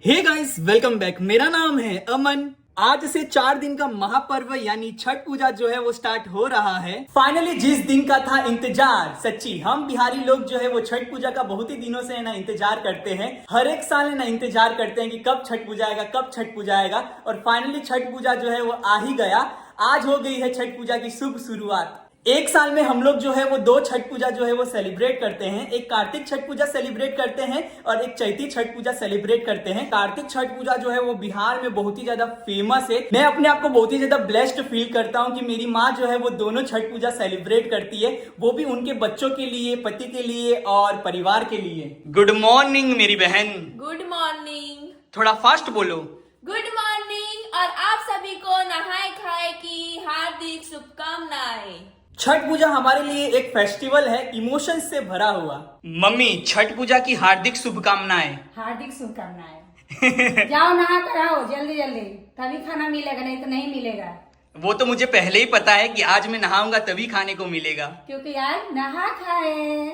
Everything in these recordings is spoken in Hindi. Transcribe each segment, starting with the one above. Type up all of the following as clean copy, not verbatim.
Hey guys, welcome back. मेरा नाम है अमन। आज से 4 दिन का महापर्व यानी छठ पूजा जो है वो स्टार्ट हो रहा है। फाइनली जिस दिन का था इंतजार, सच्ची हम बिहारी लोग जो है वो छठ पूजा का बहुत ही दिनों से है ना इंतजार करते हैं। हर एक साल है ना इंतजार करते हैं कि कब छठ पूजा आएगा, कब छठ पूजा आएगा। और फाइनली छठ पूजा जो है वो आ ही गया। आज हो गई है छठ पूजा की शुभ शुरुआत। एक साल में हम लोग जो है वो 2 छठ पूजा जो है वो सेलिब्रेट करते हैं। एक कार्तिक छठ पूजा सेलिब्रेट करते हैं और एक चैती छठ पूजा सेलिब्रेट करते हैं। कार्तिक छठ पूजा जो है वो बिहार में बहुत ही ज्यादा फेमस है। मैं अपने आप को बहुत ही ज्यादा ब्लेस्ड फील करता हूँ कि मेरी माँ जो है वो दोनों छठ पूजा सेलिब्रेट करती है, वो भी उनके बच्चों के लिए, पति के लिए और परिवार के लिए। गुड मॉर्निंग मेरी बहन। Good morning. थोड़ा फास्ट बोलो। गुड मॉर्निंग और आप सभी को नहाए खाए की हार्दिक शुभकामनाएं। छठ पूजा हमारे लिए एक फेस्टिवल है, इमोशंस से भरा हुआ। मम्मी, छठ पूजा की हार्दिक शुभकामनाएं। हार्दिक शुभकामनाएं। जाओ नहा कर आओ जल्दी जल्दी, तभी खाना मिलेगा, नहीं तो नहीं मिलेगा। वो तो मुझे पहले ही पता है कि आज मैं नहाऊंगा तभी खाने को मिलेगा, क्योंकि आज नहा खाए।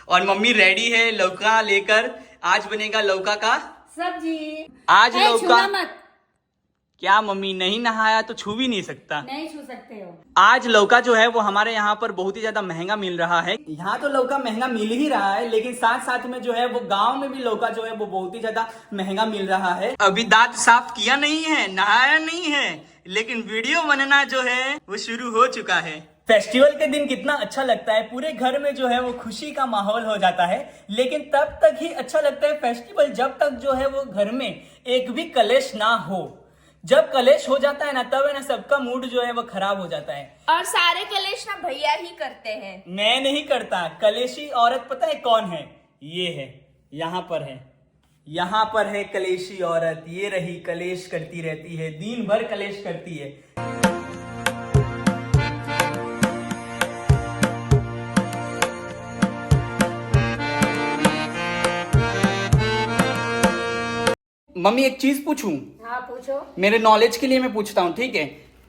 और मम्मी रेडी है लौका लेकर। आज बनेगा लौका का सब्जी। आज ए, लौका। छूना मत। क्या मम्मी, नहीं नहाया तो छू भी नहीं सकता। नहीं छू सकते हो। आज लौका जो है वो हमारे यहाँ पर बहुत ही ज्यादा महंगा मिल रहा है। यहाँ तो लौका महंगा मिल ही रहा है, लेकिन साथ साथ में जो है वो गांव में भी लौका जो है वो बहुत ही ज्यादा महंगा मिल रहा है। अभी दांत साफ किया नहीं है, नहाया नहीं है, लेकिन वीडियो बनना जो है वो शुरू हो चुका है। फेस्टिवल के दिन कितना अच्छा लगता है, पूरे घर में जो है वो खुशी का माहौल हो जाता है। लेकिन तब तक ही अच्छा लगता है फेस्टिवल जब तक जो है वो घर में एक भी कलेश ना हो। जब कलेश हो जाता है ना, तब है ना सबका मूड जो है वो खराब हो जाता है। और सारे कलेश ना भैया ही करते हैं। मैं नहीं करता। कलेशी औरत पता है कौन है? ये है, यहाँ पर है, यहाँ पर है कलेशी औरत। ये रही, कलेश करती रहती है, दिन भर कलेश करती है। मम्मी, एक चीज पूछूं? हाँ पूछो। मेरे नॉलेज के लिए मैं पूछता हूँ, ठीक है?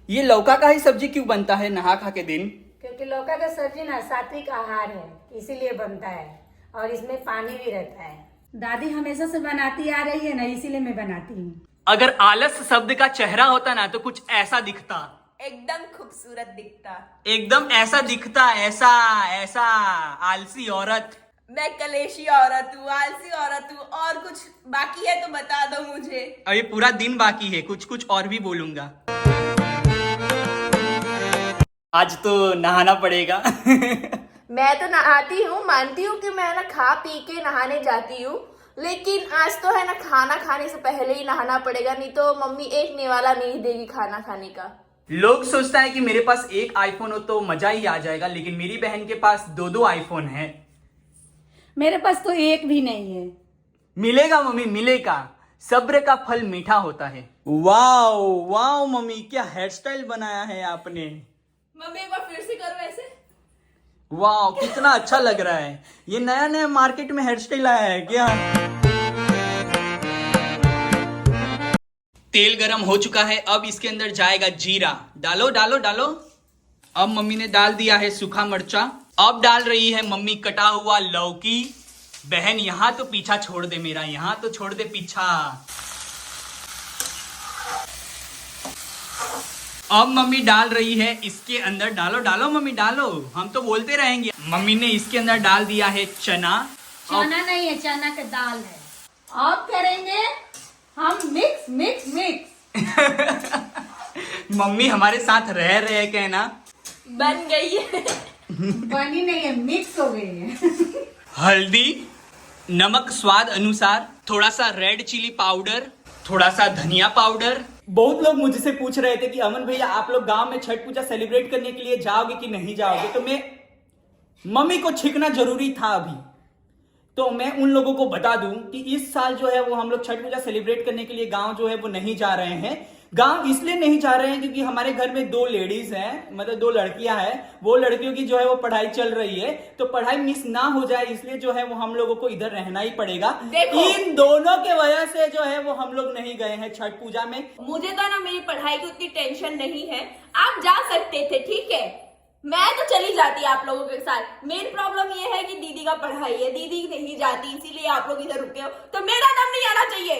ये लौका का ही सब्जी क्यों बनता है नहा खा के दिन? क्योंकि लौका का सब्जी ना सात्विक आहार है, इसीलिए बनता है। और इसमें पानी भी रहता है। दादी हमेशा से बनाती आ रही है ना, इसीलिए मैं बनाती हूँ। अगर आलस शब्द का चेहरा होता ना तो कुछ ऐसा दिखता। एकदम खूबसूरत दिखता। एकदम ऐसा दिखता, ऐसा ऐसा। आलसी औरत। मैं कलेशी औरत हूँ, आलसी औरत हूँ। और कुछ बाकी है तो बता दो मुझे। अभी पूरा दिन बाकी है, कुछ कुछ और भी बोलूंगा। आज तो नहाना पड़ेगा। मैं तो नहाती हूँ, मानती हूँ कि मैं ना खा पी के नहाने जाती हूँ, लेकिन आज तो है ना खाना खाने से पहले ही नहाना पड़ेगा, नहीं तो मम्मी एक निवाला नहीं देगी खाना खाने का। लोग सोचता है कि मेरे पास एक आईफोन हो तो मजा ही आ जाएगा, लेकिन मेरी बहन के पास 2 आईफोन है। मेरे पास तो एक भी नहीं है। मिलेगा मम्मी, मिलेगा। सब्र का फल मीठा होता है। वाओ वाओ मम्मी, क्या हेयर स्टाइल बनाया है आपने। मम्मी एक बार फिर से करो ऐसे। वाओ, कितना अच्छा लग रहा है। ये नया नया मार्केट में हेयर स्टाइल आया है क्या? तेल गरम हो चुका है, अब इसके अंदर जाएगा जीरा। डालो डालो डालो। अब मम्मी ने डाल दिया है सूखा मिर्चा। अब डाल रही है मम्मी कटा हुआ लौकी। बहन यहाँ तो पीछा छोड़ दे मेरा, यहाँ तो छोड़ दे पीछा। अब मम्मी डाल रही है इसके अंदर, डालो डालो मम्मी डालो, हम तो बोलते रहेंगे। मम्मी ने इसके अंदर डाल दिया है चना। चना नहीं है, चना का दाल है। अब करेंगे हम मिक्स मिक्स मिक्स। मम्मी हमारे साथ रह रहे के ना बन गई है। बनी नहीं है, मिक्स हो गई है। हल्दी, नमक स्वाद अनुसार, थोड़ा सा रेड चिली पाउडर, थोड़ा सा धनिया पाउडर। बहुत लोग मुझसे पूछ रहे थे कि अमन भैया आप लोग गांव में छठ पूजा सेलिब्रेट करने के लिए जाओगे कि नहीं जाओगे? तो मैं, मम्मी को छींकना जरूरी था अभी, तो मैं उन लोगों को बता दूं कि इस साल जो है वो हम लोग छठ पूजा सेलिब्रेट करने के लिए गांव जो है वो नहीं जा रहे हैं। गांव इसलिए नहीं जा रहे हैं क्योंकि हमारे घर में 2 लेडीज हैं, मतलब 2 लड़कियां हैं। वो लड़कियों की जो है वो पढ़ाई चल रही है, तो पढ़ाई मिस ना हो जाए इसलिए जो है वो हम लोगों को इधर रहना ही पड़ेगा। इन दोनों के वजह से जो है वो हम लोग नहीं गए हैं छठ पूजा में। मुझे तो ना मेरी पढ़ाई की उतनी टेंशन नहीं है, आप जा सकते थे, ठीक है? मैं तो चली जाती आप लोगों के साथ। मेन प्रॉब्लम ये है कि दीदी का पढ़ाई है, दीदी नहीं जाती, इसीलिए आप लोग इधर रुके हो, तो मेरा नाम नहीं आना चाहिए।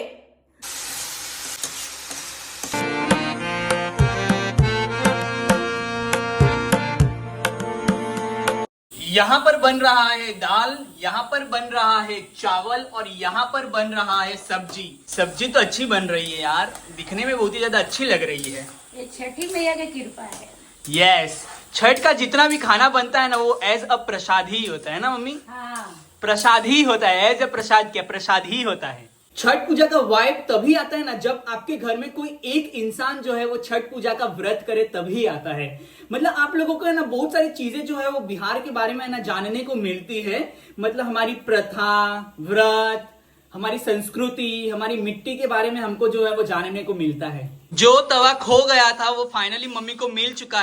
यहाँ पर बन रहा है दाल, यहाँ पर बन रहा है चावल और यहाँ पर बन रहा है सब्जी। सब्जी तो अच्छी बन रही है यार, दिखने में बहुत ही ज्यादा अच्छी लग रही है। ये छठी मैया की कृपा है। यस, छठ का जितना भी खाना बनता है ना वो एज अ प्रसाद ही होता है ना मम्मी? हाँ, प्रसाद ही होता है, एज अ प्रसाद, क्या प्रसाद ही होता है। छठ पूजा का वाइब तभी आता है ना जब आपके घर में कोई एक इंसान जो है वो छठ पूजा का व्रत करे, तभी आता है। मतलब आप लोगों को है ना बहुत सारी चीजें जो है वो बिहार के बारे में है ना जानने को मिलती है। मतलब हमारी प्रथा, व्रत, हमारी संस्कृति, हमारी मिट्टी के बारे में हमको जो है वो जानने को मिलता है। जो तवा खो गया था वो फाइनली मम्मी को मिल चुका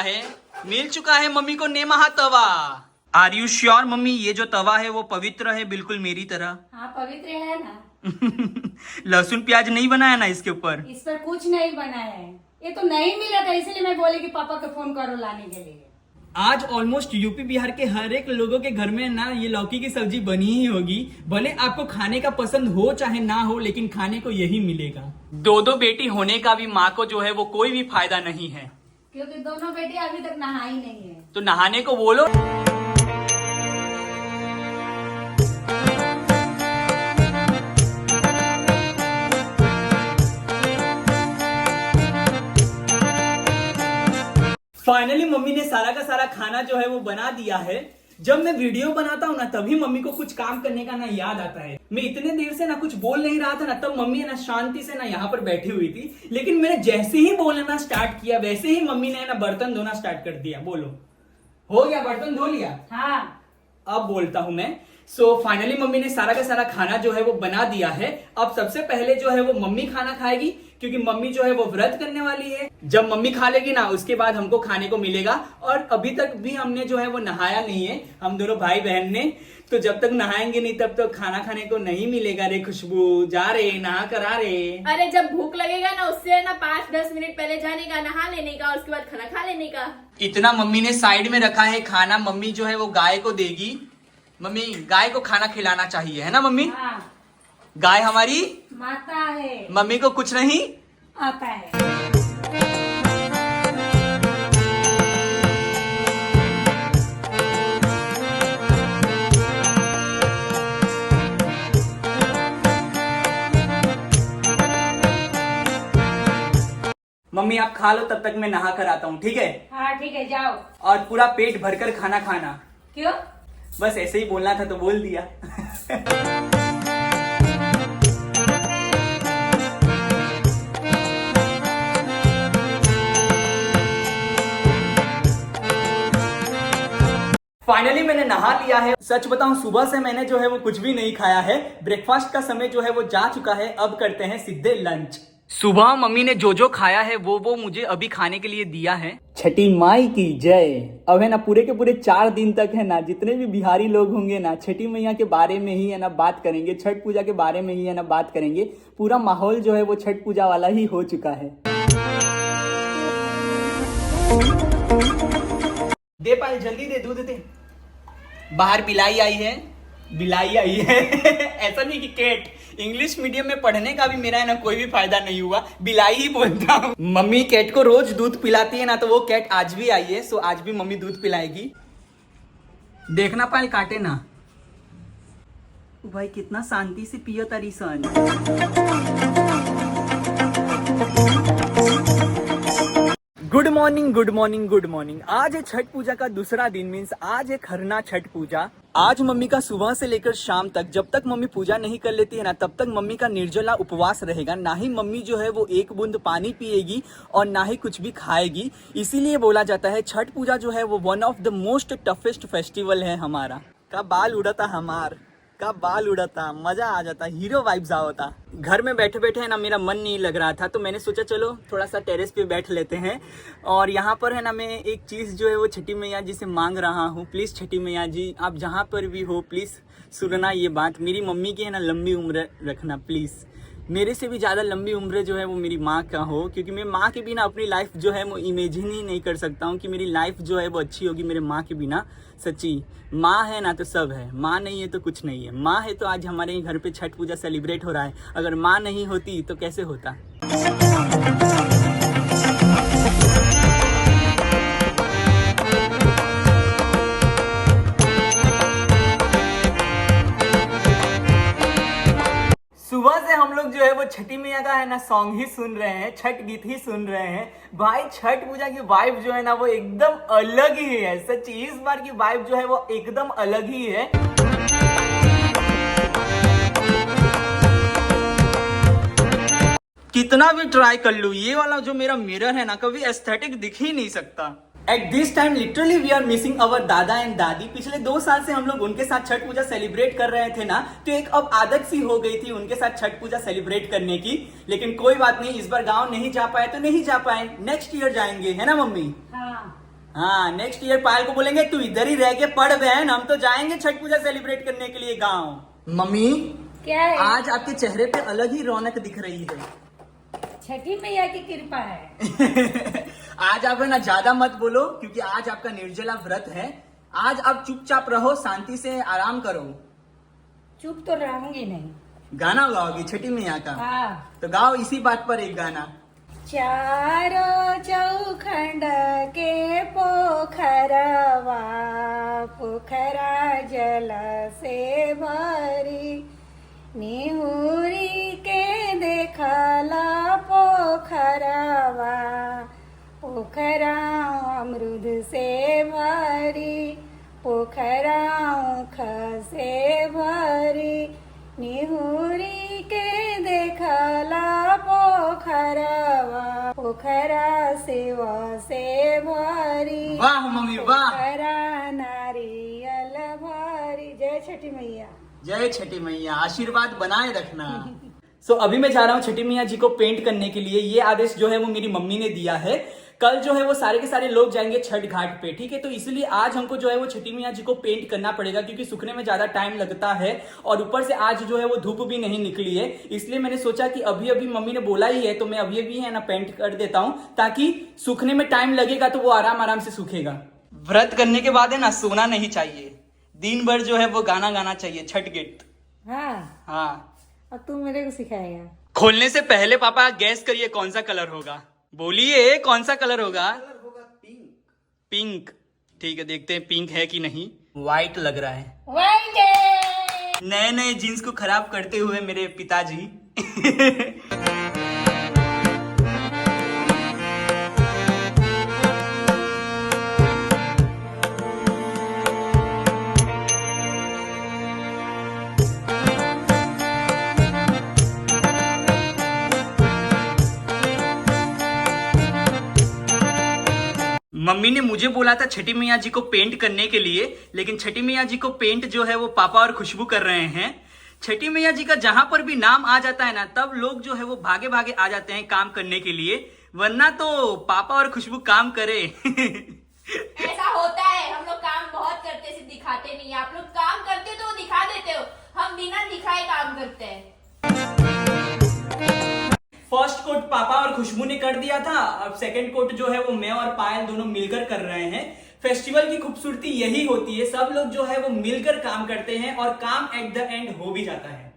है मम्मी को नेमहा तवा। आर यू श्योर मम्मी, ये जो तवा है वो पवित्र है बिल्कुल मेरी तरह? हाँ पवित्र है ना। लहसुन प्याज नहीं बनाया ना इसके ऊपर? इस पर कुछ नहीं बना है, ये तो नहीं मिला था इसलिए मैं बोली कि पापा को फोन करो लाने के लिए। आज ऑलमोस्ट यूपी बिहार के हर एक लोगों के घर में ना ये लौकी की सब्जी बनी ही होगी। भले आपको खाने का पसंद हो चाहे ना हो, लेकिन खाने को यही मिलेगा। दो बेटी होने का भी माँ को जो है वो कोई भी फायदा नहीं है, क्योंकि दोनों बेटी अभी तक नहाई नहीं है। तो नहाने को बोलो। फाइनली मम्मी ने सारा का सारा खाना जो है वो बना दिया है। जब मैं वीडियो बनाता हूँ ना तभी मम्मी को कुछ काम करने का ना याद आता है। मैं इतने देर से ना कुछ बोल नहीं रहा था ना, तब मम्मी है ना शांति से ना यहाँ पर बैठी हुई थी। लेकिन मैंने जैसे ही बोलना स्टार्ट किया वैसे ही मम्मी ने ना बर्तन धोना स्टार्ट कर दिया। बोलो, हो गया? बर्तन धो लिया? हाँ, अब बोलता हूँ मैं। सो फाइनली मम्मी ने सारा का सारा खाना जो है वो बना दिया है। अब सबसे पहले जो है वो मम्मी खाना खाएगी, क्योंकि मम्मी जो है वो व्रत करने वाली है। जब मम्मी खा लेगी ना उसके बाद हमको खाने को मिलेगा। और अभी तक भी हमने जो है वो नहाया नहीं है, हम दोनों भाई बहन ने। तो जब तक नहाएंगे नहीं तब तक खाना खाने को नहीं मिलेगा रे खुशबू। जा रे, नहा कर आ रे। अरे जब भूख लगेगा ना उससे ना 5-10 मिनट पहले जाने का, नहा लेने का और उसके बाद खाना खा लेने का। इतना मम्मी ने साइड में रखा है खाना। मम्मी जो है वो गाय को देगी। मम्मी, गाय को खाना खिलाना चाहिए, है ना मम्मी? हाँ, गाय हमारी माता है, मम्मी को कुछ नहीं आता है। मम्मी आप खा लो, तब तक मैं नहा कर आता हूँ, ठीक है? हाँ ठीक है, जाओ। और पूरा पेट भरकर खाना खाना। क्यों? बस ऐसे ही बोलना था तो बोल दिया। फाइनली मैंने नहा लिया है। सच बताऊं, सुबह से मैंने जो है वो कुछ भी नहीं खाया है। ब्रेकफास्ट का समय जो है वो जा चुका है। अब करते हैं सीधे लंच। सुबह मम्मी ने जो खाया है वो मुझे अभी खाने के लिए दिया है। छठी माई की जय। अब है ना पूरे के पूरे 4 दिन तक है ना जितने भी बिहारी लोग होंगे ना छठी मैया के बारे में ही है ना बात करेंगे, छठ पूजा के बारे में ही है ना बात करेंगे। पूरा माहौल जो है वो छठ पूजा वाला ही हो चुका है। दे पाए, जल्दी दे, दूध दे। बाहर बिलाई आई है, बिलाई आई है। ऐसा नहीं कि कैट। इंग्लिश मीडियम में पढ़ने का भी मेरा है ना कोई भी फायदा नहीं हुआ, बिलाई ही बोलता हूँ। मम्मी कैट को रोज दूध पिलाती है ना, तो वो कैट आज भी आई है। सो आज भी मम्मी दूध पिलाएगी। देखना पाए काटे ना। भाई कितना शांति से पियो तारी सन। Good morning, good morning, good morning. आज है छठ पूजा का दूसरा दिन, मीन्स आज है खरना छठ पूजा। आज मम्मी का सुबह से लेकर शाम तक, जब तक मम्मी पूजा नहीं कर लेती है ना तब तक मम्मी का निर्जला उपवास रहेगा। ना ही मम्मी जो है वो एक बूंद पानी पिएगी और ना ही कुछ भी खाएगी। इसीलिए बोला जाता है छठ पूजा जो है वो one of the most toughest festival है हमारा। का बाल उड़ाता हमार, का बाल उड़ाता, मजा आ जाता, हीरो वाइब्स होता। घर में बैठे बैठे है ना मेरा मन नहीं लग रहा था, तो मैंने सोचा चलो थोड़ा सा टेरेस पे बैठ लेते हैं। और यहाँ पर है ना मैं एक चीज़ जो है वो छठी मैया जी से मांग रहा हूँ। प्लीज़ छठी मैया जी, आप जहाँ पर भी हो प्लीज़ सुनना ये बात। मेरी मम्मी की है ना लंबी उम्र रखना प्लीज़। मेरे से भी ज़्यादा लंबी उम्र जो है वो मेरी माँ का हो, क्योंकि मैं माँ के बिना अपनी लाइफ जो है वो इमेजिन ही नहीं कर सकता हूँ कि मेरी लाइफ जो है वो अच्छी होगी मेरे माँ के बिना। सच्ची माँ है ना तो सब है, माँ नहीं है तो कुछ नहीं है। माँ है तो आज हमारे घर पे छठ पूजा सेलिब्रेट हो रहा है। अगर माँ नहीं होती तो कैसे होता। जो है वो छठी मैया का है ना सॉन्ग ही सुन रहे हैं, छठ गीत ही सुन रहे हैं। भाई छठ पूजा की वाइब जो है ना वो एकदम अलग ही है। सच्ची इस बार की वाइब जो है वो एकदम अलग ही है। कितना भी ट्राई कर लूं, ये वाला जो मेरा मिरर है ना कभी एस्थेटिक दिख ही नहीं सकता। At this time literally we are missing our dada and दादी। पिछले 2 साल से हम लोग उनके साथ छठ पूजा सेलिब्रेट कर रहे थे ना, तो एक अब आदत सी हो गई थी उनके साथ छठ पूजा सेलिब्रेट करने की। लेकिन कोई बात नहीं, इस बार गांव नहीं जा पाए तो नहीं जा पाए, नेक्स्ट ईयर जाएंगे, है ना मम्मी? हाँ, नेक्स्ट ईयर पायल को बोलेंगे तू इधर ही रह के पढ़ बहन, हम तो जाएंगे छठ पूजा सेलिब्रेट करने के लिए गाँव। मम्मी क्या है? आज आपके चेहरे पे अलग ही रौनक दिख रही है। छठी मैया की कृपा है। आज आप है ना ज्यादा मत बोलो, क्योंकि आज आपका निर्जला व्रत है। आज आप चुपचाप रहो, शांति से आराम करो। चुप तो रहूंगी नहीं। गाना गाओगी छठी मैया का? हाँ। तो गाओ इसी बात पर एक गाना। चारों चौखंड के पोखरवा, पोखरा जल से भरी, निहुरी के देखला पोखरवा, पोखरा अमृत से भरी, पोखरा ऊख से भरी, निहुरी के देखला पोखरवा, पोखरा शिव से भरी, वाह मम्मी वाह। पोखरा नारियल भरी। जय छठी मैया। जय छठी मैया, आशीर्वाद बनाए रखना। सो अभी मैं जा रहा हूँ छठी मैया जी को पेंट करने के लिए। ये आदेश जो है वो मेरी मम्मी ने दिया है। कल जो है वो सारे के सारे लोग जाएंगे छठ घाट पे, ठीक है? तो इसलिए आज हमको जो है वो छठी मैया जी को पेंट करना पड़ेगा, क्योंकि सूखने में ज्यादा टाइम लगता है और ऊपर से आज जो है वो धूप भी नहीं निकली है। इसलिए मैंने सोचा कि अभी अभी मम्मी ने बोला ही है तो मैं अभी अभी है ना पेंट कर देता हूँ, ताकि सूखने में टाइम लगेगा तो वो आराम आराम से सूखेगा। व्रत करने के बाद है ना सोना नहीं चाहिए, दिन भर जो है वो गाना गाना चाहिए, छठ गीत। हाँ। और तू मेरे को सिखाएगा? खोलने से पहले पापा गैस करिए कौन सा कलर होगा। बोलिए कौन सा कलर होगा? पिंक। ठीक है, देखते हैं पिंक है कि नहीं। व्हाइट लग रहा है। वाइट। नए नए जीन्स को खराब करते हुए मेरे पिताजी। मम्मी ने मुझे बोला था छठी मैया जी को पेंट करने के लिए, लेकिन छठी मैया जी को पेंट जो है वो पापा और खुशबू कर रहे हैं। छठी मैया जी का जहां पर भी नाम आ जाता है ना, तब लोग जो है वो भागे भागे आ जाते हैं काम करने के लिए, वरना तो पापा और खुशबू काम करे। ऐसा होता है, हम लोग काम बहुत करते से दिखाते नहीं। आप लोग काम करते हो तो दिखा देते हो, हम बिना दिखाए काम करते हैं। फर्स्ट कोट पापा और खुशबू ने कर दिया था, अब सेकंड कोट जो है वो मैं और पायल दोनों मिलकर कर रहे हैं। फेस्टिवल की खूबसूरती यही होती है, सब लोग जो है वो मिलकर काम करते हैं और काम एट द एंड हो भी जाता है।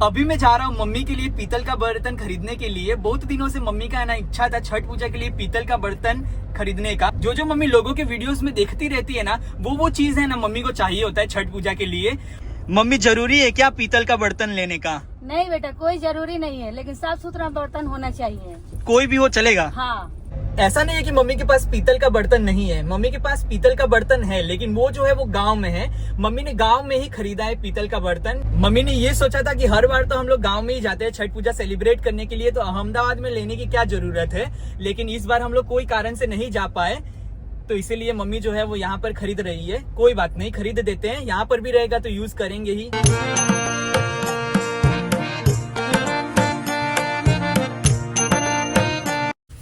अभी मैं जा रहा हूँ मम्मी के लिए पीतल का बर्तन खरीदने के लिए। बहुत दिनों से मम्मी का ना इच्छा था छठ पूजा के लिए पीतल का बर्तन खरीदने का। जो मम्मी लोगों के वीडियोस में देखती रहती है ना, वो चीज है ना मम्मी को चाहिए होता है छठ पूजा के लिए। मम्मी जरूरी है क्या पीतल का बर्तन लेने का? नहीं बेटा, कोई जरूरी नहीं है, लेकिन साफ सुथरा बर्तन होना चाहिए। कोई भी हो चलेगा? हाँ। ऐसा नहीं है कि मम्मी के पास पीतल का बर्तन नहीं है, मम्मी के पास पीतल का बर्तन है, लेकिन वो जो है वो गांव में है। मम्मी ने गांव में ही खरीदा है पीतल का बर्तन। मम्मी ने ये सोचा था कि हर बार तो हम लोग गांव में ही जाते हैं छठ पूजा सेलिब्रेट करने के लिए, तो अहमदाबाद में लेने की क्या जरूरत है। लेकिन इस बार हम लोग कोई कारण से नहीं जा पाए, तो इसीलिए मम्मी जो है वो यहाँ पर खरीद रही है। कोई बात नहीं, खरीद देते हैं, यहाँ पर भी रहेगा तो यूज करेंगे ही।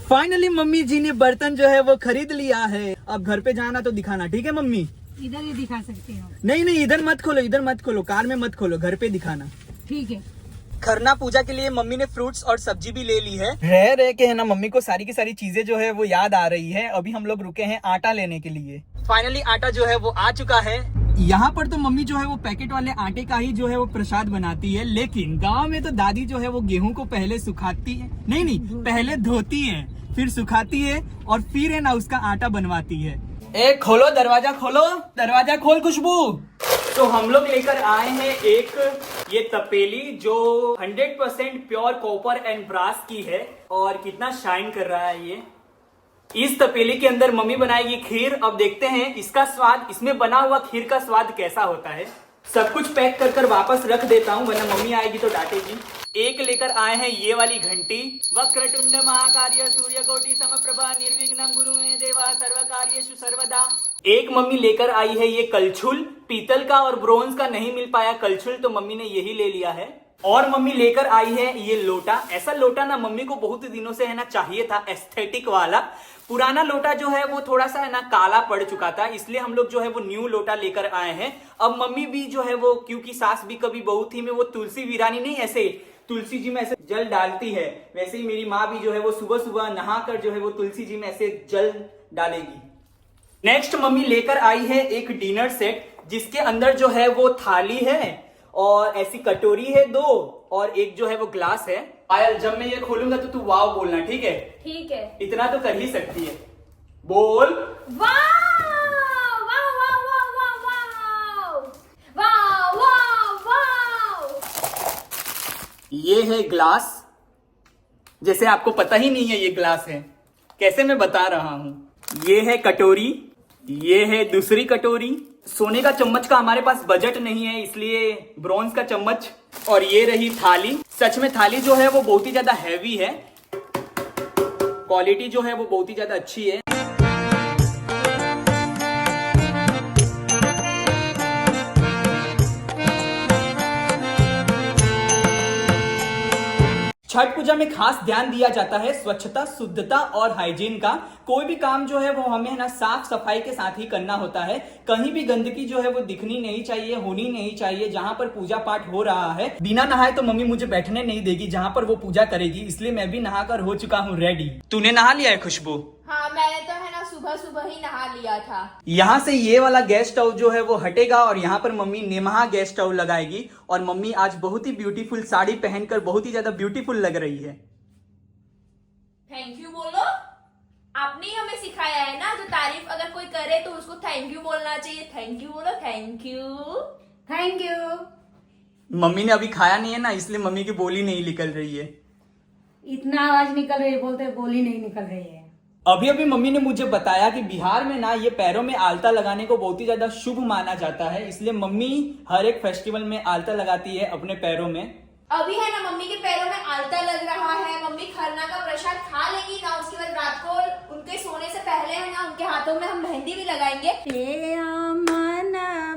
फाइनली मम्मी जी ने बर्तन जो है वो खरीद लिया है। अब घर पे जाना तो दिखाना, ठीक है मम्मी? इधर ही दिखा सकती हो। नहीं, इधर मत खोलो, इधर मत खोलो, कार में मत खोलो, घर पे दिखाना। ठीक है। खरना पूजा के लिए मम्मी ने फ्रूट्स और सब्जी भी ले ली है। रह के है ना मम्मी को सारी की सारी चीजें जो है वो याद आ रही है। अभी हम लोग रुके हैं आटा लेने के लिए। फाइनली आटा जो है वो आ चुका है। यहाँ पर तो मम्मी जो है वो पैकेट वाले आटे का ही जो है वो प्रसाद बनाती है, लेकिन गांव में तो दादी जो है वो गेहूं को पहले सुखाती है, नहीं पहले धोती है, फिर सुखाती है और फिर है ना उसका आटा बनवाती है। ए खोलो दरवाजा, खोलो दरवाजा, खोल खुशबू। तो हम लोग लेकर आए हैं एक ये तपेली जो 100% प्योर कॉपर एंड ब्रास की है और कितना शाइन कर रहा है ये। इस तपेली के अंदर मम्मी बनाएगी खीर। अब देखते हैं इसका स्वाद, इसमें बना हुआ खीर का स्वाद कैसा होता है। सब कुछ पैक कर कर वापस रख देता हूँ वरना मम्मी आएगी तो डांटेगी। एक लेकर आए हैं ये वाली घंटी। वक्रतुंड महाकार्य सूर्यकोटि समप्रभा निर्विघ्नं कुरु मे देवा सर्वकार्येषु सर्वदा। एक मम्मी लेकर आई है ये कलछुल, पीतल का और ब्रोंज का नहीं मिल पाया कलछुल तो मम्मी ने यही ले लिया है। और मम्मी लेकर आई है ये लोटा। ऐसा लोटा ना मम्मी को बहुत दिनों से है ना चाहिए था, एस्थेटिक वाला। पुराना लोटा जो है वो थोड़ा सा है ना काला पड़ चुका था, इसलिए हम लोग जो है वो न्यू लोटा लेकर आए हैं। अब मम्मी भी जो है वो, क्योंकि सास भी कभी बहू थी में वो तुलसी वीरानी नहीं ऐसे तुलसी जी में ऐसे जल डालती है, वैसे ही मेरी माँ भी जो है वो सुबह सुबह नहाकर जो है वो तुलसी जी में ऐसे जल डालेगी। नेक्स्ट मम्मी लेकर आई है एक डिनर सेट जिसके अंदर जो है वो थाली है और ऐसी कटोरी है 2 और एक जो है वो ग्लास है। पायल जब मैं ये खोलूंगा तो तू वाव बोलना, ठीक है? ठीक है। इतना तो कर ही सकती है, बोल वाव वाव वाव वाव वाव वाव वाव वाव। ये है ग्लास। जैसे आपको पता ही नहीं है ये ग्लास है, कैसे मैं बता रहा हूं। ये है कटोरी, ये है दूसरी कटोरी। सोने का चम्मच का हमारे पास बजट नहीं है इसलिए ब्रॉन्ज का चम्मच। और ये रही थाली। सच में थाली जो है वो बहुत ही ज्यादा हैवी है, क्वालिटी जो है वो बहुत ही ज्यादा अच्छी है। छठ पूजा में खास ध्यान दिया जाता है स्वच्छता, शुद्धता और हाइजीन का। कोई भी काम जो है वो हमें ना साफ सफाई के साथ ही करना होता है। कहीं भी गंदगी जो है वो दिखनी नहीं चाहिए, होनी नहीं चाहिए। जहां पर पूजा पाठ हो रहा है बिना नहाए तो मम्मी मुझे बैठने नहीं देगी जहां पर वो पूजा करेगी, इसलिए मैं भी नहाकर हो चुका हूँ रेडी। तूने नहा लिया है खुशबू? हाँ मैंने तो है ना सुबह सुबह ही नहा लिया था। यहाँ से ये वाला गैस स्टोव जो है वो हटेगा और यहाँ पर मम्मी नेमहा गैस स्टोव लगाएगी। और मम्मी आज बहुत ही ब्यूटीफुल साड़ी पहनकर बहुत ही ज्यादा ब्यूटीफुल लग रही है। थैंक यू बोलो। आपने ही हमें सिखाया है ना, जो तारीफ अगर कोई करे तो उसको थैंक यू बोलना चाहिए। थैंक यू बोलो, thank you thank you. Mummy ने अभी खाया नहीं है ना, इसलिए मम्मी की बोली नहीं निकल रही है। इतना आवाज निकल रही है, बोलते बोली नहीं निकल रही है। अभी अभी मम्मी ने मुझे बताया कि बिहार में ना ये पैरों में आलता लगाने को बहुत ही ज्यादा शुभ माना जाता है, इसलिए मम्मी हर एक फेस्टिवल में आलता लगाती है अपने पैरों में। अभी है ना मम्मी के पैरों में आलता लग रहा है। मम्मी खरना का प्रसाद खा लेगी ना, उसके बाद रात को उनके सोने से पहले है ना उनके हाथों में हम मेहंदी भी लगाएंगे।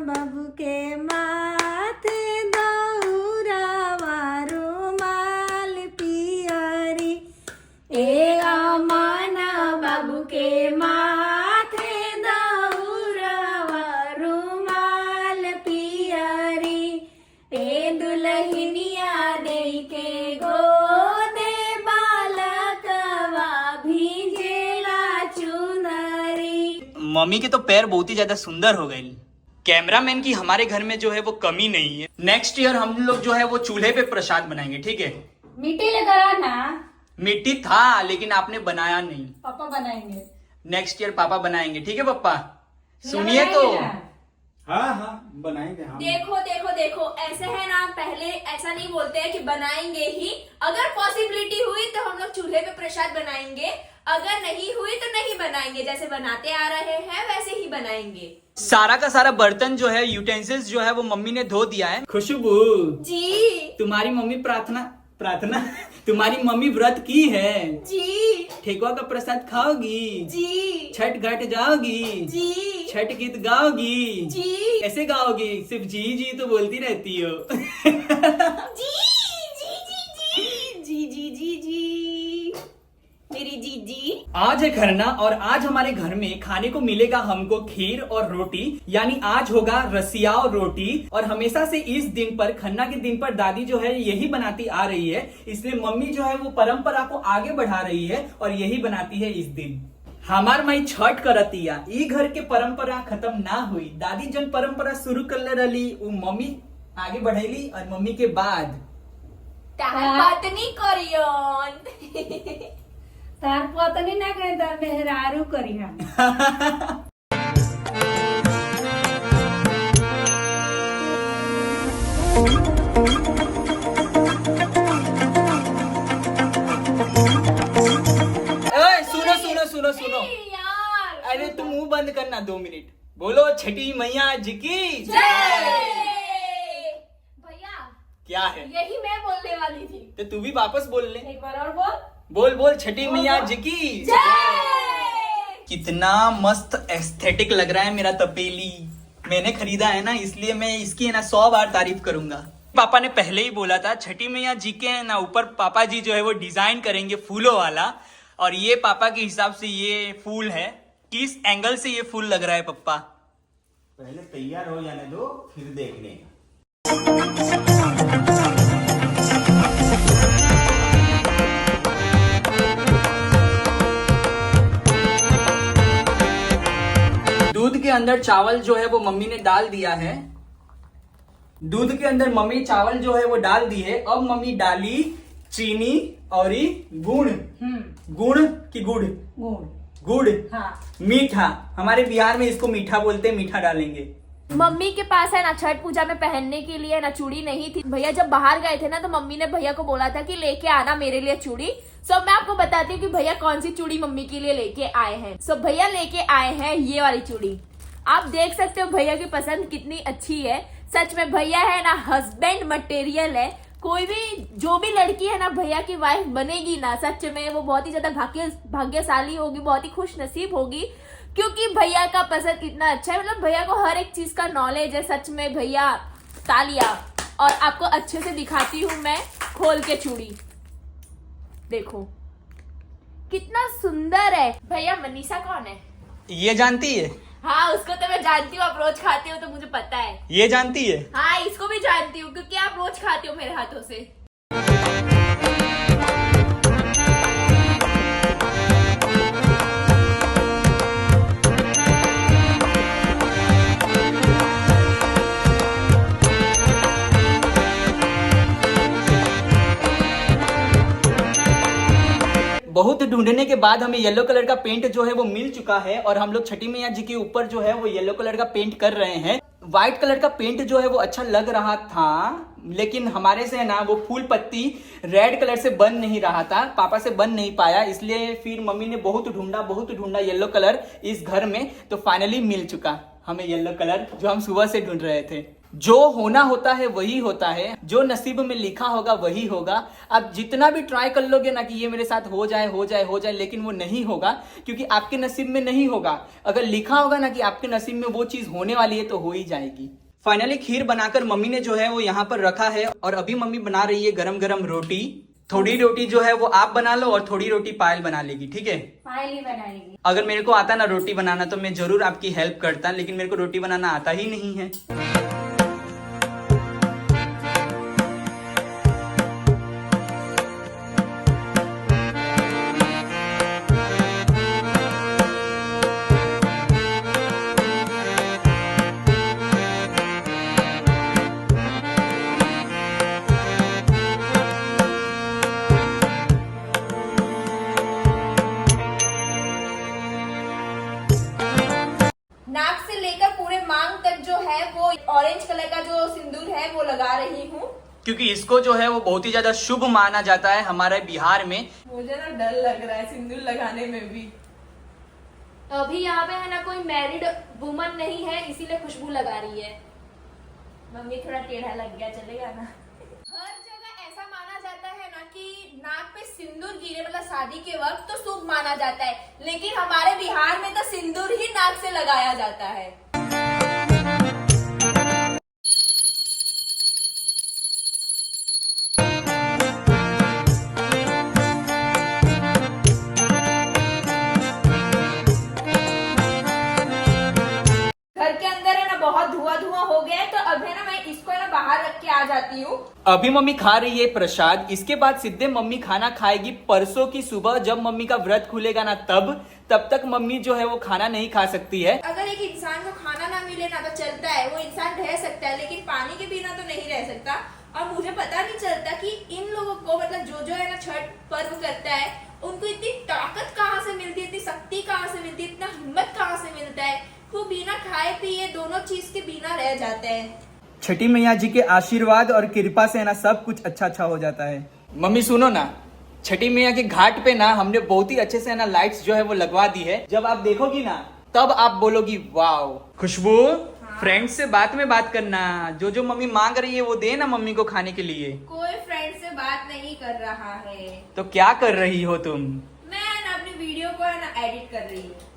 बाबू के माथे दौरावा रुमाल पियरी, ए अमना बाबू के माथे दौरावा रुमाल पियरी, ए दुल्हनिया दे के गोदे बालकवा भीजेला चुनरी। मम्मी के तो पैर बहुत ही ज्यादा सुंदर हो गए। कैमरामैन की हमारे घर में जो है वो कमी नहीं है। नेक्स्ट ईयर हम लोग जो है वो चूल्हे पे प्रसाद बनाएंगे, ठीक है? मिट्टी लेकर आना। मिट्टी था लेकिन आपने बनाया नहीं। पापा बनाएंगे। नेक्स्ट ईयर पापा बनाएंगे, ठीक है पप्पा? सुनिए तो। हाँ हाँ बनाएंगे हम। देखो देखो देखो, ऐसे है ना, पहले ऐसा नहीं बोलते हैं कि बनाएंगे ही। अगर पॉसिबिलिटी हुई तो हम लोग चूल्हे पे प्रसाद बनाएंगे, अगर नहीं हुई तो नहीं बनाएंगे। जैसे बनाते आ रहे हैं वैसे ही बनाएंगे। सारा का सारा बर्तन जो है, यूटेंसिल्स जो है वो मम्मी ने धो दिया है। खुशबू जी तुम्हारी मम्मी प्रार्थना तुम्हारी मम्मी व्रत की है जी ठेकुआ का प्रसाद खाओगी जी छठ घाट जाओगी जी छठ गीत गाओगी जी ऐसे गाओगी, सिर्फ जी जी तो बोलती रहती हो। जी जी जी जी जी जी जी मेरी जीजी। आज है खरना और आज हमारे घर में खाने को मिलेगा हमको खीर और रोटी, यानी आज होगा रसियाओ रोटी। और हमेशा से इस दिन पर, खन्ना के दिन पर दादी जो है यही बनाती आ रही है, इसलिए मम्मी जो है वो परंपरा को आगे बढ़ा रही है और यही बनाती है इस दिन। हमार माई छठ करतिया, ई घर के परंपरा खत्म ना हुई। दादी जन परंपरा शुरू कर रही वो मम्मी आगे बढ़ेली और मम्मी के बाद पत्नी करियन तार पत्नी ना करे तार मेहरारू करी हम। सुनो सुनो सुनो सुनो, यार अरे तुम मुंह बंद करना 2 मिनट। बोलो छठी मैया जी की भैया क्या है? यही मैं बोलने वाली थी। तो तू भी वापस बोल ले। एक बार और बोल। बोल बोल छठी मैया जी की। कितना मस्त एस्थेटिक लग रहा है मेरा तपेली। मैंने खरीदा है ना, इसलिए मैं इसकी है ना 100 बार तारीफ करूंगा। पापा ने पहले ही बोला था छठी मैया जी के है ना ऊपर पापा जी जो है वो डिजाइन करेंगे फूलों वाला, और ये पापा के हिसाब से ये फूल है। किस एंगल से ये फूल लग रहा है पप्पा? पहले तैयार हो जाने दो, फिर देख लेंगे। दूध के अंदर चावल जो है वो मम्मी ने डाल दिया है। दूध के अंदर मम्मी चावल जो है वो डाल दी है। अब मम्मी डाली चीनी और गुड़। गुड़ की गुड़? गुड़। गुड़। हाँ। मीठा, हमारे बिहार में इसको मीठा बोलते हैं, मीठा डालेंगे। मम्मी के पास है ना छठ पूजा में पहनने के लिए ना चूड़ी नहीं थी। भैया जब बाहर गए थे ना तो मम्मी ने भैया को बोला था कि लेके आना मेरे लिए चूड़ी। सो मैं आपको बताती हूँ कि भैया कौन सी चूड़ी मम्मी के लिए लेके आए हैं। सो भैया लेके आए हैं ये वाली चूड़ी। आप देख सकते हो भैया की पसंद कितनी अच्छी है। सच में भैया है ना हस्बैंड मटेरियल है। कोई भी जो भी लड़की है ना भैया की वाइफ बनेगी ना, सच में वो बहुत ही ज्यादा भाग्यशाली होगी, बहुत ही खुश नसीब होगी, क्योंकि भैया का पसंद इतना अच्छा है। मतलब भैया को हर एक चीज का नॉलेज है। सच में भैया तालिया। और आपको अच्छे से दिखाती हूँ मैं खोल के चूड़ी, देखो कितना सुंदर है। भैया मनीषा कौन है? ये जानती है? हाँ उसको तो मैं जानती हूँ, आप रोज खाते हो तो मुझे पता है। ये जानती है? हाँ इसको भी जानती हूँ क्योंकि आप रोज खाते हो मेरे हाथों से। बहुत ढूंढने के बाद हमें येलो कलर का पेंट जो है वो मिल चुका है, और हम लोग छठी मैया जी के ऊपर जो है वो येलो कलर का पेंट कर रहे हैं। व्हाइट कलर का पेंट जो है वो अच्छा लग रहा था, लेकिन हमारे से ना वो फूल पत्ती रेड कलर से बन नहीं रहा था, पापा से बन नहीं पाया, इसलिए फिर मम्मी ने बहुत ढूंढा येलो कलर इस घर में। तो फाइनली मिल चुका हमें येलो कलर, जो हम सुबह से ढूंढ रहे थे। जो होना होता है वही होता है, जो नसीब में लिखा होगा वही होगा। आप जितना भी ट्राई कर लोगे ना कि ये मेरे साथ हो जाए, लेकिन वो नहीं होगा, क्योंकि आपके नसीब में नहीं होगा। अगर लिखा होगा ना कि आपके नसीब में वो चीज होने वाली है तो हो ही जाएगी। फाइनली खीर बनाकर मम्मी ने जो है वो यहाँ पर रखा है, और अभी मम्मी बना रही है गरम गरम रोटी। थोड़ी रोटी जो है वो आप बना लो और थोड़ी रोटी पायल बना लेगी, ठीक है? पायल ही बनाएगी। अगर मेरे को आता ना रोटी बनाना तो मैं जरूर आपकी हेल्प करता, लेकिन मेरे को रोटी बनाना आता ही नहीं है। नाक से लेकर पूरे मांग तक जो है वो ऑरेंज कलर का जो सिंदूर है वो लगा रही हूँ, क्योंकि इसको जो है वो बहुत ही ज्यादा शुभ माना जाता है हमारे बिहार में। मुझे ना डर लग रहा है सिंदूर लगाने में भी। अभी यहाँ पे है ना कोई मैरिड वुमन नहीं है, इसीलिए खुशबू लगा रही है। मम्मी थोड़ा टेढ़ा लग गया, चलेगा ना? हर जगह ऐसा माना जाता है ना कि नाक पे सिंदूर गिरे मतलब शादी के वक्त तो शुभ माना जाता है, लेकिन हमारे बिहार में तो सिंदूर ही नाक से लगाया जाता है। घर के अंदर है ना बहुत धुआं हो गया है, तो अब है ना मैं इसको है ना बाहर रख के आ जाती हूँ। अभी मम्मी खा रही है प्रसाद, इसके बाद सीधे मम्मी खाना खाएगी परसों की सुबह, जब मम्मी का व्रत खुलेगा ना तब तक मम्मी जो है वो खाना नहीं खा सकती है। अगर एक इंसान को खाना ना मिले ना तो चलता है, वो इंसान रह सकता है, लेकिन पानी के बिना तो नहीं रह सकता। और मुझे पता नहीं चलता कि इन लोगों को मतलब जो है ना छठ पर्व करता है, उनको इतनी ताकत कहाँ से मिलती है, इतनी शक्ति कहाँ से मिलती है, इतना हिम्मत कहाँ से मिलता है। वो बिना खाए पिए दोनों चीज के बिना रह जाते हैं। छठी मैया जी के आशीर्वाद और कृपा से है ना सब कुछ अच्छा अच्छा हो जाता है। मम्मी सुनो ना, छठी मैया के घाट पे ना हमने बहुत ही अच्छे से है ना लाइट्स जो है वो लगवा दी है। जब आप देखोगी ना तब आप बोलोगी वाओ। खुशबू, फ्रेंड से बात में बात करना, जो जो मम्मी मांग रही है वो दे ना मम्मी को खाने के लिए। कोई फ्रेंड से बात नहीं कर रहा है। तो क्या कर रही हो तुम? मैं ना अपनी वीडियो को है ना एडिट कर रही हूँ।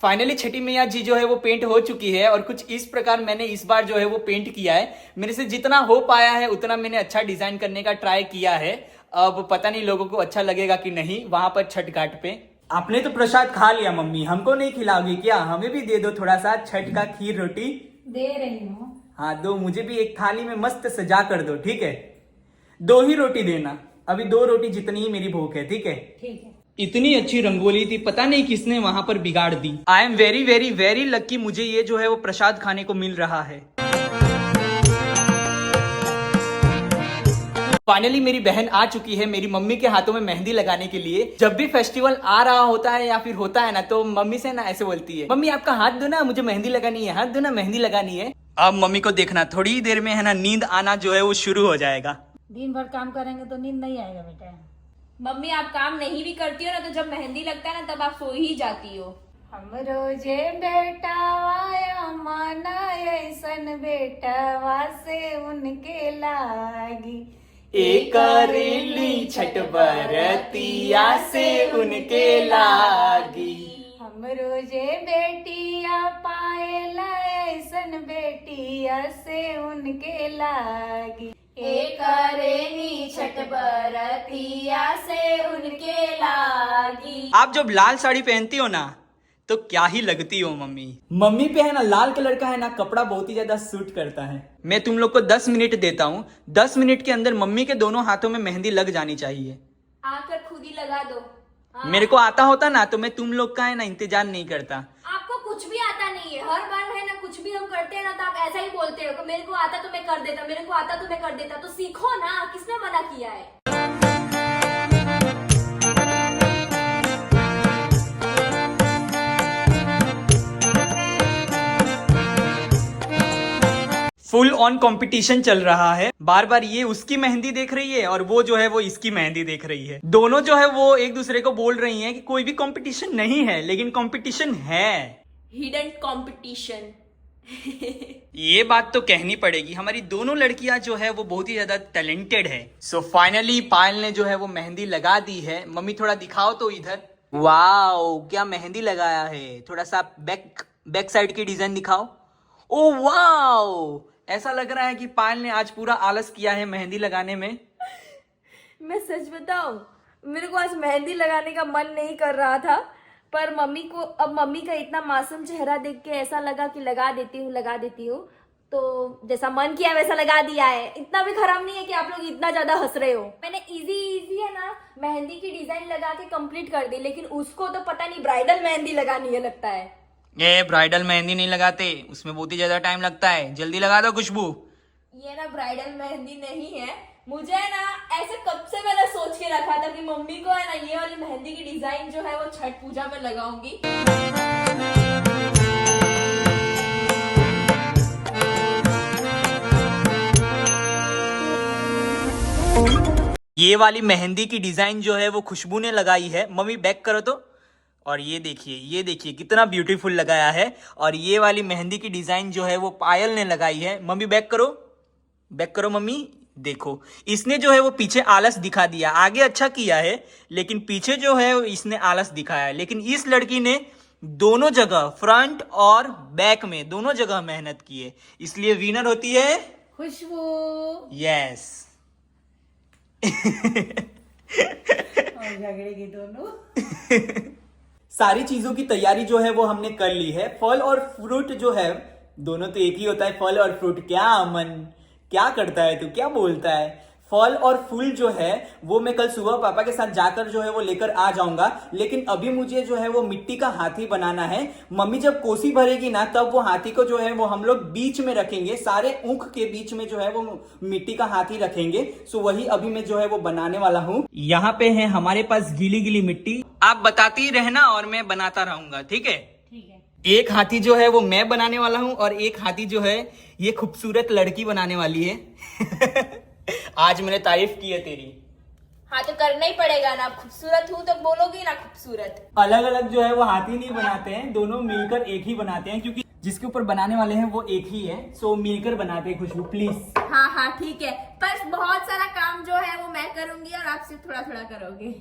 फाइनली छठी मैया जी जो है वो पेंट हो चुकी है और कुछ इस प्रकार मैंने इस बार जो है वो पेंट किया है। मेरे से जितना हो पाया है उतना मैंने अच्छा डिजाइन करने का ट्राई किया है। अब पता नहीं लोगों को अच्छा लगेगा कि नहीं वहां पर छठ घाट पे। आपने तो प्रसाद खा लिया मम्मी, हमको नहीं खिलाओगी क्या? हमें भी दे दो थोड़ा सा छठ का खीर रोटी। दे रही हूँ। हाँ दो, मुझे भी एक थाली में मस्त सजा कर दो, ठीक है? 2 ही रोटी देना, अभी 2 रोटी जितनी ही मेरी भूख है, ठीक है? ठीक है। इतनी अच्छी रंगोली थी, पता नहीं किसने वहां पर बिगाड़ दी। I am very very very lucky, मुझे ये जो है वो प्रसाद खाने को मिल रहा है। फाइनली मेरी बहन आ चुकी है मेरी मम्मी के हाथों में मेहंदी लगाने के लिए। जब भी फेस्टिवल आ रहा होता है या फिर होता है ना तो मम्मी से ना ऐसे बोलती है, मम्मी आपका हाथ दो ना, मुझे मेहंदी लगानी है, हाथ दो ना, मेहंदी लगानी है। अब मम्मी को देखना थोड़ी देर में है ना नींद आना जो है वो शुरू हो जाएगा। दिन भर काम करेंगे तो नींद नहीं आएगा बेटा। मम्मी आप काम नहीं भी करती हो ना तो जब मेहंदी लगता है ना तब आप सो ही जाती हो। हम रोजे बेटा आया माना ऐसन बेटवा से उनके लागी। एक करेली छठ बरतिया से उनके लागी। हम रोजे बेटिया पाएला ऐसन बेटिया से उनके लागी। एक करेनी छठ बरतिया से उनके लागी। आप जब लाल साड़ी पहनती हो ना तो क्या ही लगती हो मम्मी। मम्मी पे है ना लाल कलर का है ना कपड़ा बहुत ही ज्यादा सूट करता है। मैं तुम लोग को 10 मिनट देता हूँ, 10 मिनट के अंदर मम्मी के दोनों हाथों में मेहंदी लग जानी चाहिए। आकर खुद ही लगा दो। हाँ। मेरे को आता होता ना तो मैं तुम लोग का है ना इंतजार नहीं करता। आपको कुछ भी आता नहीं है, हर बार है ना कुछ भी हम करते हैं ना तो आप ऐसा ही बोलते हो कि मेरे को आता तो मैं कर देता, मेरे को आता तो मैं कर देता। तो सीखो ना, किसने मना किया है? फुल ऑन कंपटीशन चल रहा है, बार बार ये उसकी मेहंदी देख रही है और वो जो है वो इसकी मेहंदी देख रही है। दोनों जो है वो एक दूसरे को बोल रही हैं कि कोई भी कंपटीशन नहीं है, लेकिन कंपटीशन है। Hidden competition. ये बात तो कहनी पड़ेगी, हमारी दोनों लड़कियां जो है वो बहुत ही ज्यादा टैलेंटेड है। सो फाइनली पायल ने जो है वो मेहंदी लगा दी है। मम्मी थोड़ा दिखाओ तो इधर। वाओ क्या मेहंदी लगाया है, थोड़ा सा बैक साइड की डिजाइन दिखाओ। ओ वाओ, ऐसा लग रहा है कि पायल ने आज पूरा आलस किया है मेहंदी लगाने में। मैं सच बताऊं, मेरे को आज मेहंदी लगाने का मन नहीं कर रहा था, पर मम्मी को अब मम्मी का इतना मासूम चेहरा देख के ऐसा लगा कि लगा देती हूँ। तो जैसा मन किया वैसा लगा दिया है। इतना भी खराब नहीं है कि आप लोग इतना ज्यादा हंस रहे हो। मैंने इजी है ना मेहंदी की डिजाइन लगा के कंप्लीट कर दी, लेकिन उसको तो पता नहीं ब्राइडल मेहंदी लगानी है लगता है। ये ब्राइडल मेहंदी नहीं लगाते, उसमें बहुत ही ज्यादा टाइम लगता है। जल्दी लगा दो खुशबू। ये ना ब्राइडल मेहंदी नहीं है, मुझे ना ऐसे कब से मैंने सोच के रखा था कि मम्मी को है ना ये वाली मेहंदी की डिजाइन जो है वो छठ पूजा में लगाऊंगी। ये वाली मेहंदी की डिजाइन जो है वो खुशबू ने लगाई है। मम्मी बैक करो तो, और ये देखिए कितना ब्यूटीफुल लगाया है। और ये वाली मेहंदी की डिजाइन जो है वो पायल ने लगाई है। मम्मी बैक करो मम्मी। देखो इसने जो है वो पीछे आलस दिखा दिया, आगे अच्छा किया है लेकिन पीछे जो है इसने आलस दिखाया है। लेकिन इस लड़की ने दोनों जगह, फ्रंट और बैक में दोनों जगह मेहनत की है, इसलिए विनर होती है खुशबू। यस। और झगड़ेगी दोनों। सारी चीजों की तैयारी जो है वो हमने कर ली है। फल और फ्रूट जो है दोनों तो एक ही होता है, फल और फ्रूट। क्या अमन क्या करता है तू, क्या बोलता है? फल और फूल जो है वो मैं कल सुबह पापा के साथ जाकर जो है वो लेकर आ जाऊंगा, लेकिन अभी मुझे जो है वो मिट्टी का हाथी बनाना है। मम्मी जब कोसी भरेगी ना तब वो हाथी को जो है वो हम लोग बीच में रखेंगे, सारे ऊख के बीच में जो है वो मिट्टी का हाथी रखेंगे। सो वही अभी मैं जो है वो बनाने वाला हूँ। यहाँ पे है हमारे पास गीली गीली मिट्टी, आप बताती रहना और मैं बनाता रहूंगा, ठीक है? ठीक है। एक हाथी जो है वो मैं बनाने वाला हूँ और एक हाथी जो है ये खूबसूरत लड़की बनाने वाली है। आज मैंने तारीफ की है तेरी। हाँ तो करना ही पड़ेगा ना, खूबसूरत हूँ तो बोलोगी ना खूबसूरत। अलग अलग जो है वो हाथी नहीं बनाते हैं, दोनों मिलकर एक ही बनाते हैं, क्योंकि जिसके ऊपर बनाने वाले हैं वो एक ही है। सो मिलकर बनाते हैं खुशबू, प्लीज। हाँ हाँ ठीक है, पर बहुत सारा काम जो है वो मैं करूंगी और आप सिर्फ थोड़ा थोड़ा करोगे।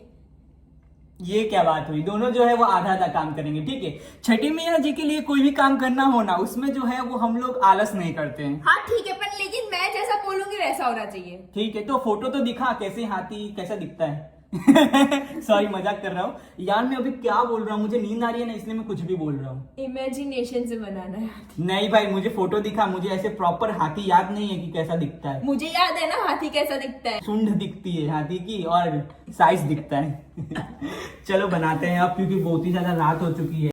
ये क्या बात हुई, दोनों जो है वो आधा आधा काम करेंगे, ठीक है। छठी मैया जी के लिए कोई भी काम करना हो ना, उसमें जो है वो हम लोग आलस नहीं करते हैं। हाँ ठीक है, पर लेकिन मैं जैसा बोलूंगी वैसा होना चाहिए। ठीक है, तो फोटो तो दिखा कैसे हाथी कैसा दिखता है। सॉरी मजाक कर रहा हूँ यार, मैं अभी क्या बोल रहा हूँ, मुझे नींद आ रही है ना, इसलिए मैं कुछ भी बोल रहा हूँ। इमेजिनेशन से बनाना है। नहीं भाई, मुझे फोटो दिखा, मुझे ऐसे प्रॉपर हाथी याद नहीं है कि कैसा दिखता है। मुझे याद है ना हाथी कैसा दिखता है। सूंड दिखती है हाथी की और साइज दिखता है। चलो बनाते हैं अब, क्योंकि बहुत ही ज्यादा रात हो चुकी है।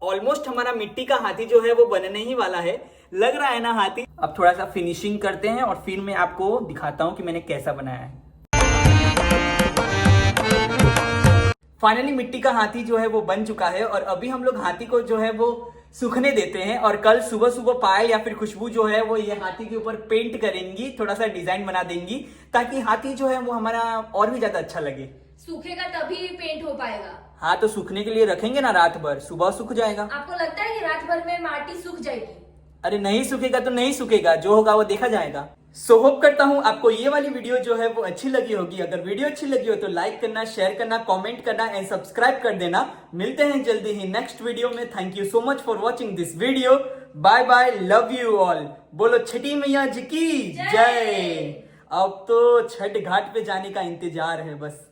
ऑलमोस्ट हमारा मिट्टी का हाथी जो है वो बनने ही वाला है, लग रहा है ना हाथी। अब थोड़ा सा फिनिशिंग करते हैं और फिर मैं आपको दिखाता हूं कि मैंने कैसा बनाया है। फाइनली मिट्टी का हाथी जो है वो बन चुका है और अभी हम लोग हाथी को जो है वो सूखने देते हैं और कल सुबह सुबह पायल या फिर खुशबू जो है वो ये हाथी के ऊपर पेंट करेंगी, थोड़ा सा डिजाइन बना देंगी, ताकि हाथी जो है वो हमारा और भी ज्यादा अच्छा लगे। सूखेगा तभी पेंट हो पाएगा। हाँ तो सूखने के लिए रखेंगे ना रात भर, सुबह सूख जाएगा। आपको लगता है कि रात भर में माटी सूख जाएगी? अरे नहीं सूखेगा तो नहीं सूखेगा, जो होगा वो देखा जाएगा। सो होप करता हूँ आपको ये वाली वीडियो जो है वो अच्छी लगी होगी। अगर वीडियो अच्छी लगी हो तो लाइक करना, शेयर करना, कमेंट करना एंड सब्सक्राइब कर देना। मिलते हैं जल्दी ही नेक्स्ट वीडियो में। Thank you so much for watching this video. Bye bye, love you all. बोलो छठी मैया जी की जय। अब तो छठ घाट पे जाने का इंतजार है बस।